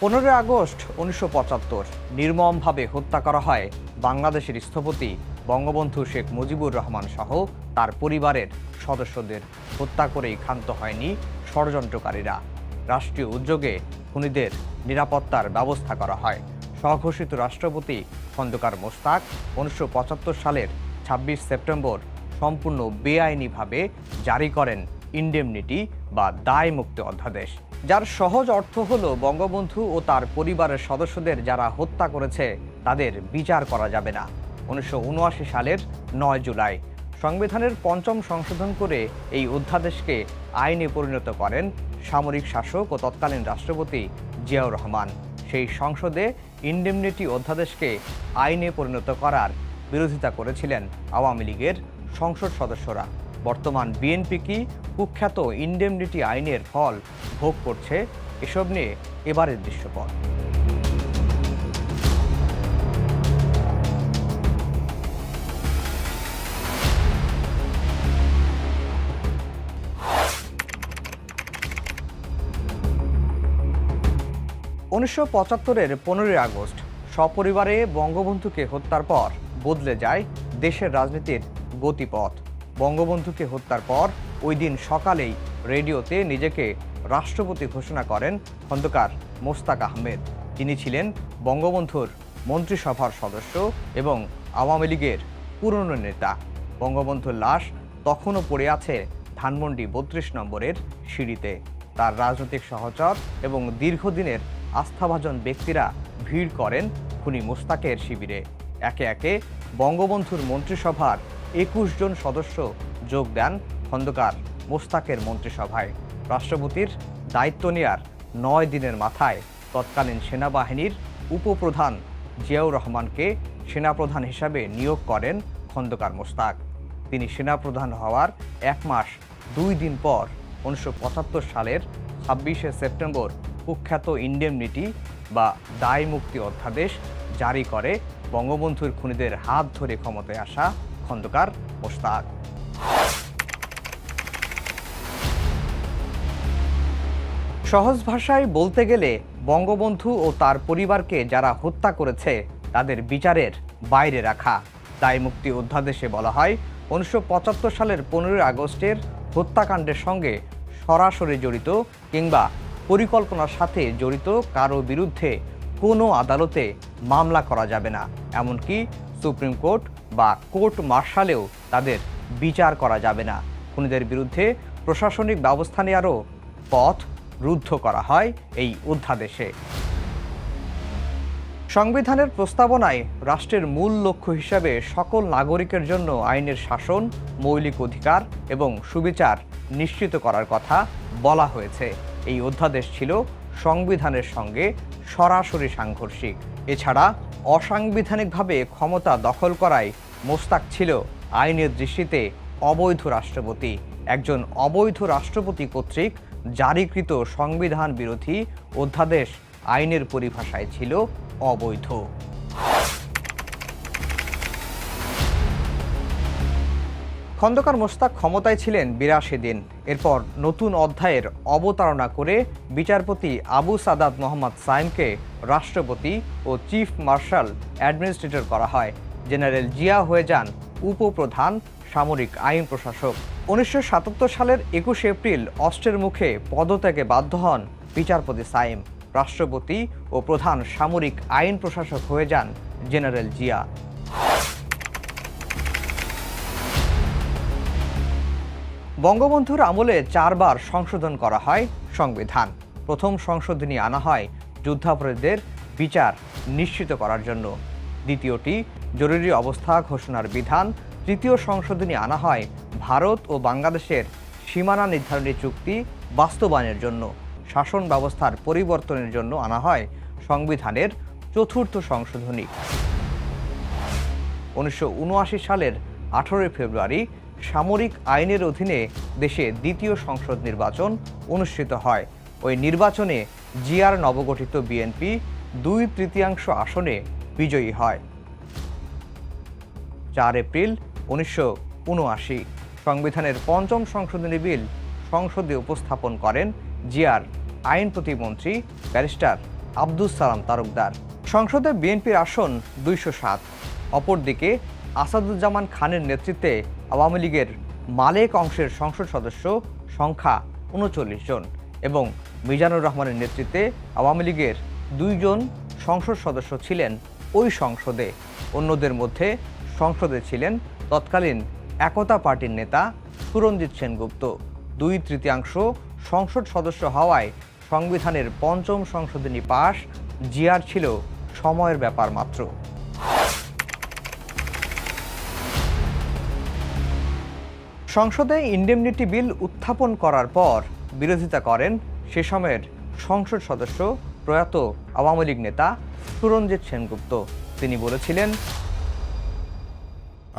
15 August 1975 নির্মমভাবে হত্যা করা হয় বাংলাদেশের স্থপতি বঙ্গবন্ধু শেখ মুজিবুর রহমান সহ তার পরিবারের সদস্যদের। হত্যা করেই ক্ষান্ত হয়নি ষড়যন্ত্রকারীরা। রাষ্ট্রীয় উদ্যোগে খুনিদের নিরাপত্তার ব্যবস্থা করা হয়। স্বঘোষিত রাষ্ট্রপতি খন্দকার মোশতাক 1975 সালের 26 সেপ্টেম্বর সম্পূর্ণ বেআইনিভাবে জারি করেন ইনডেমনিটি বা দায় মুক্তি অধ্যাদেশ, যার সহজ অর্থ হলো বঙ্গবন্ধু ও তার পরিবারের সদস্যদের যারা হত্যা করেছে তাদের বিচার করা যাবে না। 1979 সালের 9 জুলাই সংবিধানের 5ম সংশোধন করে এই অধ্যাদেশকে আইনে পরিণত করেন সামরিক শাসক ও তৎকালীন রাষ্ট্রপতি জিয়াউর রহমান। সেই সংসদে ইনডেমনিটি অধ্যাদেশকে আইনে পরিণত করার বিরোধিতা করেছিলেন আওয়ামী লীগের সংসদ সদস্যরা। বর্তমান বিএনপি কি কুখ্যাত ইনডেমনিটি আইনের ফল ভোগ করছে? এসব নিয়ে এবারের দৃশ্যপট। উনিশশো 75-এর 15 আগস্ট সপরিবারে বঙ্গবন্ধুকে হত্যার পর বদলে যায় দেশের রাজনীতির গতিপথ। বঙ্গবন্ধুকে হত্যার পর ওই দিন সকালেই রেডিওতে নিজেকে রাষ্ট্রপতি ঘোষণা করেন খন্দকার মোশতাক আহমেদ। তিনি ছিলেন বঙ্গবন্ধুর মন্ত্রিসভার সদস্য এবং আওয়ামী লীগের পুরনো নেতা। বঙ্গবন্ধুর লাশ তখনও পড়ে আছে ধানমন্ডি 32 নম্বরের সিঁড়িতে। তার রাজনৈতিক সহচর এবং দীর্ঘদিনের আস্থাভাজন ব্যক্তিরা ভিড় করেন খুনি মোশতাকের শিবিরে। একে একে বঙ্গবন্ধুর মন্ত্রিসভার 21 জন সদস্য যোগ দেন খন্দকার মোশতাকের মন্ত্রিসভায়। রাষ্ট্রপতির দায়িত্ব নেয়ার 9 দিনের মাথায় তৎকালীন সেনাবাহিনীর উপপ্রধান জিয়াউর রহমানকে সেনাপ্রধান হিসাবে নিয়োগ করেন খন্দকার মোশতাক। তিনি সেনাপ্রধান হওয়ার 1 মাস 2 দিন পর 1975 সালের 26 সেপ্টেম্বর কুখ্যাত ইনডেমনিটি বা দায় মুক্তি অধ্যাদেশ জারি করে বঙ্গবন্ধুর খুনিদের হাত ধরে ক্ষমতায় আসা খন্দকার মোশতাক। সহজ ভাষায় বলতে গেলে বঙ্গবন্ধু ও তার পরিবারকে যারা হত্যা করেছে তাদের বিচারের বাইরে রাখা। দায় মুক্তি অধ্যাদেশে বলা হয় 1975 সালের 15 আগস্টের হত্যাকাণ্ডের সঙ্গে সরাসরি জড়িত কিংবা পরিকল্পনার সাথে জড়িত কারো বিরুদ্ধে কোনো আদালতে মামলা করা যাবে না, এমনকি সুপ্রিম কোর্ট বা কোর্ট মার্শালেও তাদের বিচার করা যাবে না। খুনিদের বিরুদ্ধে প্রশাসনিক ব্যবস্থা নেওয়ারও পথ রুদ্ধ করা হয় এই অধ্যাদেশে। সংবিধানের প্রস্তাবনায় রাষ্ট্রের মূল লক্ষ্য হিসাবে সকল নাগরিকের জন্য আইনের শাসন, মৌলিক অধিকার এবং সুবিচার নিশ্চিত করার কথা বলা হয়েছে। এই অধ্যাদেশ ছিল সংবিধানের সঙ্গে সরাসরি সাংঘর্ষিক। এছাড়া অসাংবিধানিকভাবে ক্ষমতা দখল করায় মোশতাক ছিল আইনের দৃষ্টিতে অবৈধ রাষ্ট্রপতি। একজন অবৈধ রাষ্ট্রপতি কর্তৃক জারিকৃত সংবিধান বিরোধী অধ্যাদেশ আইনের পরিভাষায় ছিল অবৈধ। খন্দকার মোশতাক ক্ষমতায় ছিলেন 82 দিন। এরপর নতুন অধ্যায়ের অবতারণা করে বিচারপতি আবু সাদাত মোহাম্মদ সাইমকে রাষ্ট্রপতি ও চিফ মার্শাল অ্যাডমিনিস্ট্রেটর করা হয়। জেনারেল জিয়া হয়ে যান উপপ্রধান সামরিক আইন প্রশাসক। 1977 সালের 21 এপ্রিল অস্ত্রের মুখে পদত্যাগে বাধ্য হন বিচারপতি সাইম। রাষ্ট্রপতি ও প্রধান সামরিক আইন প্রশাসক হয়ে যান জেনারেল জিয়া। বঙ্গবন্ধুর আমলে 4 বার সংশোধন করা হয় সংবিধান। প্রথম সংশোধনী আনা হয় যুদ্ধাপরাধীদের বিচার নিশ্চিত করার জন্য। দ্বিতীয়টি জরুরি অবস্থা ঘোষণার বিধান। তৃতীয় সংশোধনী আনা হয় ভারত ও বাংলাদেশের সীমানা নির্ধারণী চুক্তি বাস্তবায়নের জন্য। শাসন ব্যবস্থার পরিবর্তনের জন্য আনা হয় সংবিধানের 4র্থ সংশোধনী। 1979 সালের 18 ফেব্রুয়ারি সামরিক আইনের অধীনে দেশে দ্বিতীয় সংসদ নির্বাচন অনুষ্ঠিত হয়। ওই নির্বাচনে জিয়ার নবগঠিত বিএনপি 2/3 আসনে বিজয়ী হয়। 4 এপ্রিল 1979 সংবিধানের 5ম সংশোধনী বিল সংসদে উপস্থাপন করেন জিয়ার আইন প্রতিমন্ত্রী ব্যারিস্টার আব্দুস সালাম তালুকদার। সংসদে বিএনপির আসন 207। অপরদিকে আসাদুজ্জামান খানের নেতৃত্বে আওয়ামী লীগের মালেক অংশের সংসদ সদস্য সংখ্যা 39 জন এবং মিজানুর রহমানের নেতৃত্বে আওয়ামী লীগের 2 জন সংসদ সদস্য ছিলেন ওই সংসদে। অন্যদের মধ্যে সংসদে ছিলেন তৎকালীন একতা পার্টির নেতা সুরঞ্জিত সেনগুপ্ত। 2/3 সংসদ সদস্য হওয়ায় সংবিধানের 5ম সংশোধনী পাশ জিয়ার ছিল সময়ের ব্যাপার মাত্র। সংসদে ইনডেমনিটি বিল উত্থাপন করার পর বিরোধিতা করেন সে সময়ের সংসদ সদস্য প্রয়াত আওয়ামী লীগ নেতা সুরঞ্জিত সেনগুপ্ত। তিনি বলেছিলেন,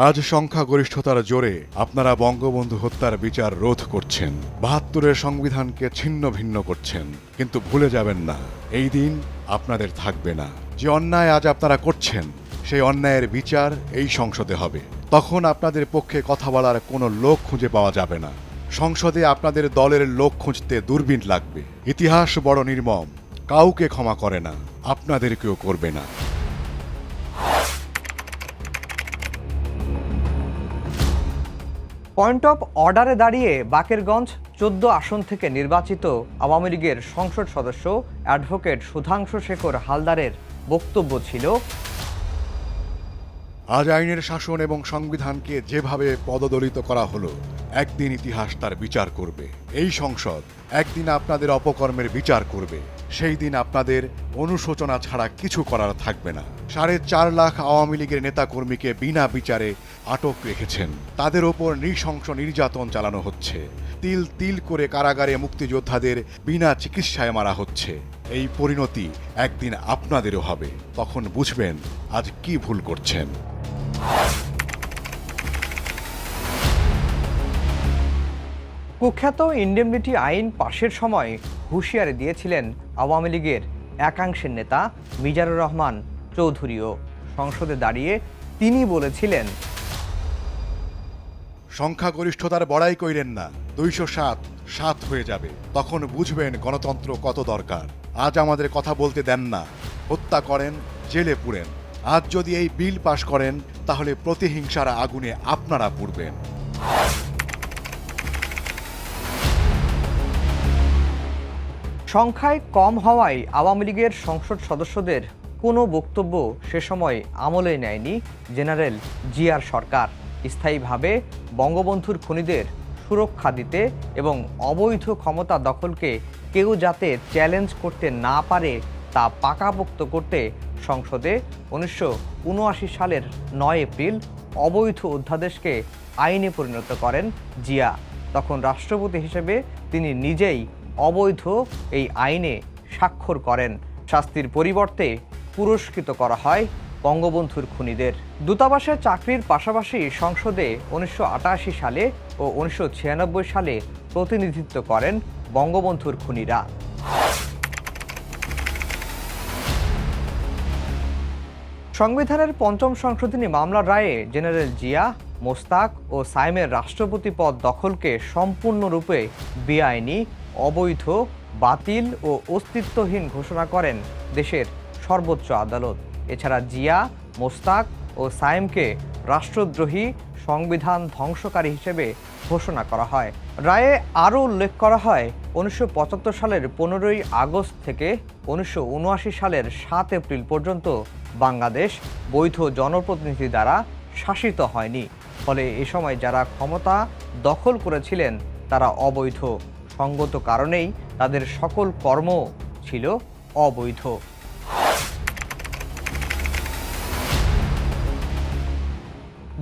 আজ সংখ্যাগরিষ্ঠতার জোরে আপনারা বঙ্গবন্ধু হত্যার বিচার রোধ করছেন, 72-এর সংবিধানকে ছিন্ন ভিন্ন করছেন, কিন্তু ভুলে যাবেন না এই দিন আপনাদের থাকবে না। যে অন্যায় আজ আপনারা করছেন সেই অন্যায়ের বিচার এই সংসদে হবে। তখন আপনাদের পক্ষে কথা বলার কোনো লোক খুঁজে পাওয়া যাবে না। সংসদে আপনাদের দলের লোক খুঁজতে দূরবীন লাগবে। ইতিহাস বড় নির্মম, কাউকে ক্ষমা করে না, আপনাদেরকেও করবে না। পয়েন্ট অফ অর্ডারে দাঁড়িয়ে বাকেরগঞ্জ 14 আসন থেকে নির্বাচিত আওয়ামী লীগের সংসদ সদস্য অ্যাডভোকেট সুধাংশু শেখর হালদারের বক্তব্য ছিল, আজ আইনের শাসন এবং সংবিধানকে যেভাবে পদদলিত করা হলো, একদিন ইতিহাস তার বিচার করবে। এই সংসদ একদিন আপনাদের অপকর্মের বিচার করবে। সেই দিন আপনাদের অনুশোচনা ছাড়া কিছু করার থাকবে না। 4.5 লাখ আওয়ামী লীগের নেতাকর্মীকে বিনা বিচারে আটক রেখেছেন। তাদের ওপর নৃশংস নির্যাতন চালানো হচ্ছে। তিল তিল করে কারাগারে মুক্তিযোদ্ধাদের বিনা চিকিৎসায় মারা হচ্ছে। এই পরিণতি একদিন আপনাদেরও হবে। তখন বুঝবেন আজ কি ভুল করছেন। কুখ্যাত ইনডেমনিটি আইন পাশের সময় হুঁশিয়ারি দিয়েছিলেন আওয়ামী লীগের একাংশের নেতা মিজানুর রহমান চৌধুরীও। সংসদে দাঁড়িয়ে তিনি বলেছিলেন, সংখ্যাগরিষ্ঠতার বড়াই কইরেন না, 207 হয়ে যাবে। তখন বুঝবেন গণতন্ত্র কত দরকার। আজ আমাদের কথা বলতে দেন না, হত্যা করেন, জেলে পুরেন। আজ যদি এই বিল পাশ করেন তাহলে প্রতিহিংসার আগুনে আপনারা পুড়বেন। সংখ্যায় কম হওয়ায় আওয়ামী লীগের সংসদ সদস্যদের কোনো বক্তব্য সে সময় আমলে নেয়নি জেনারেল জিয়ার সরকার। স্থায়ীভাবে বঙ্গবন্ধুর খুনিদের সুরক্ষা দিতে এবং অবৈধ ক্ষমতা দখলকে কেউ যাতে চ্যালেঞ্জ করতে না পারে তা পাকাপোক্ত করতে সংসদে 1979 সালের 9 এপ্রিল অবৈধ অধ্যাদেশকে আইনে পরিণত করেন জিয়া। তখন রাষ্ট্রপতি হিসেবে তিনি নিজেই অবৈধ এই আইনে স্বাক্ষর করেন। শাস্তির পরিবর্তে পুরস্কৃত করা হয় বঙ্গবন্ধুর খুনিদের। দূতাবাসে চাকরির পাশাপাশি সংসদে 1988 সালে ও 1996 সালে প্রতিনিধিত্ব করেন বঙ্গবন্ধুর খুনিরা। সংবিধানের 5ম সংশোধনী মামলার রায়ে জেনারেল জিয়া, মোস্তাক ও সাইমের রাষ্ট্রপতি পদ দখলকে সম্পূর্ণরূপে বেআইনি, অবৈধ, বাতিল ও অস্তিত্বহীন ঘোষণা করেন দেশের সর্বোচ্চ আদালত। এছাড়া জিয়া, মোস্তাক ও সাইমকে রাষ্ট্রদ্রোহী, সংবিধান ধ্বংসকারী হিসেবে ঘোষণা করা হয়। রায়ে আরও উল্লেখ করা হয় 1975 সালের 15ই আগস্ট থেকে 1979 সালের 7 এপ্রিল পর্যন্ত বাংলাদেশ বৈধ জনপ্রতিনিধি দ্বারা শাসিত হয়নি। ফলে এ সময় যারা ক্ষমতা দখল করেছিলেন তারা অবৈধ। সঙ্গত কারণেই তাদের সকল কর্ম ছিল অবৈধ।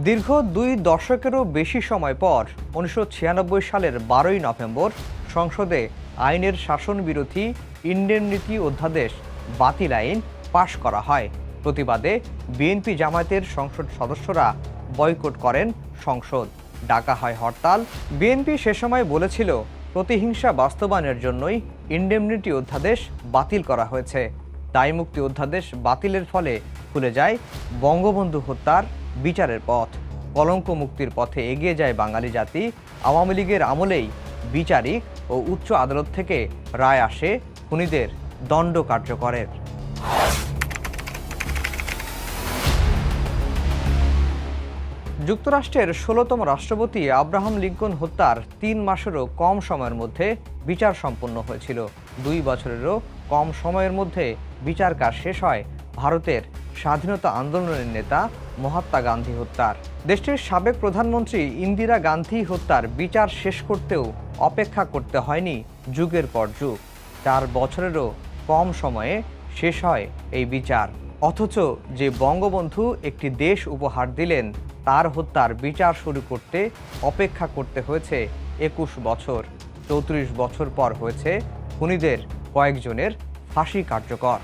দীর্ঘ 2 দশকেরও বেশি সময় পর 1996 সালের 12ই নভেম্বর সংসদে আইনের শাসন বিরোধী ইনডেমনিটি অধ্যাদেশ বাতিল আইন পাশ করা হয়। প্রতিবাদে বিএনপি জামায়াতের সংসদ সদস্যরা বয়কট করেন সংসদ। ডাকা হয় হরতাল। বিএনপি সে সময় বলেছিল প্রতিহিংসা বাস্তবায়নের জন্যই ইনডেমনিটি অধ্যাদেশ বাতিল করা হয়েছে। দায়মুক্তি অধ্যাদেশ বাতিলের ফলে খুলে যায় বঙ্গবন্ধু হত্যার বিচারের পথ। কলঙ্ক মুক্তির পথে এগিয়ে যায় বাঙালি জাতি। আওয়ামী লীগের আমলেই বিচারিক ও উচ্চ আদালত থেকে রায় আসে খুনিদের দণ্ড কার্যকরের। যুক্তরাষ্ট্রের ১৬তম রাষ্ট্রপতি আব্রাহাম লিঙ্কন হত্যার ৩ মাসেরও কম সময়ের মধ্যে বিচার সম্পন্ন হয়েছিল। ২ বছরেরও কম সময়ের মধ্যে বিচার কাজ শেষ হয় ভারতের স্বাধীনতা আন্দোলনের নেতা মহাত্মা গান্ধী হত্যার। দেশটির সাবেক প্রধানমন্ত্রী ইন্দিরা গান্ধী হত্যার বিচার শেষ করতেও অপেক্ষা করতে হয়নি যুগের পর যুগ। ৪ বছরেরও কম সময়ে শেষ হয় এই বিচার। অথচ যে বঙ্গবন্ধু একটি দেশ উপহার দিলেন, তার হত্যার বিচার শুরু করতে অপেক্ষা করতে হয়েছে ২১ বছর। ৩৪ বছর পর হয়েছে খুনিদের কয়েকজনের ফাঁসি কার্যকর।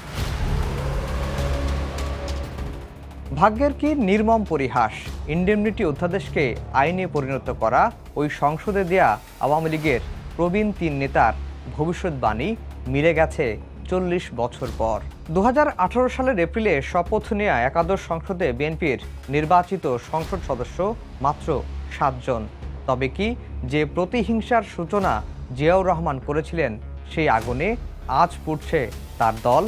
ভাগ্যের কি নির্মম পরিহাস! ইন্ডেমনিটি অধ্যাদেশকে আইনে পরিণত করা ওই সংসদে দেয়া আওয়ামী লীগের প্রবীণ ৩ নেতার ভবিষ্যৎবাণী মিলে গেছে ৪০ বছর পর। ২০১৮ সালের এপ্রিলে শপথ নেয়া একাদশ সংসদে বিএনপির নির্বাচিত সংসদ সদস্য মাত্র ৭ জন। তবে কি যে প্রতিহিংসার সূচনা জিয়াউর রহমান করেছিলেন, সেই আগুনে আজ পুড়ছে তার দল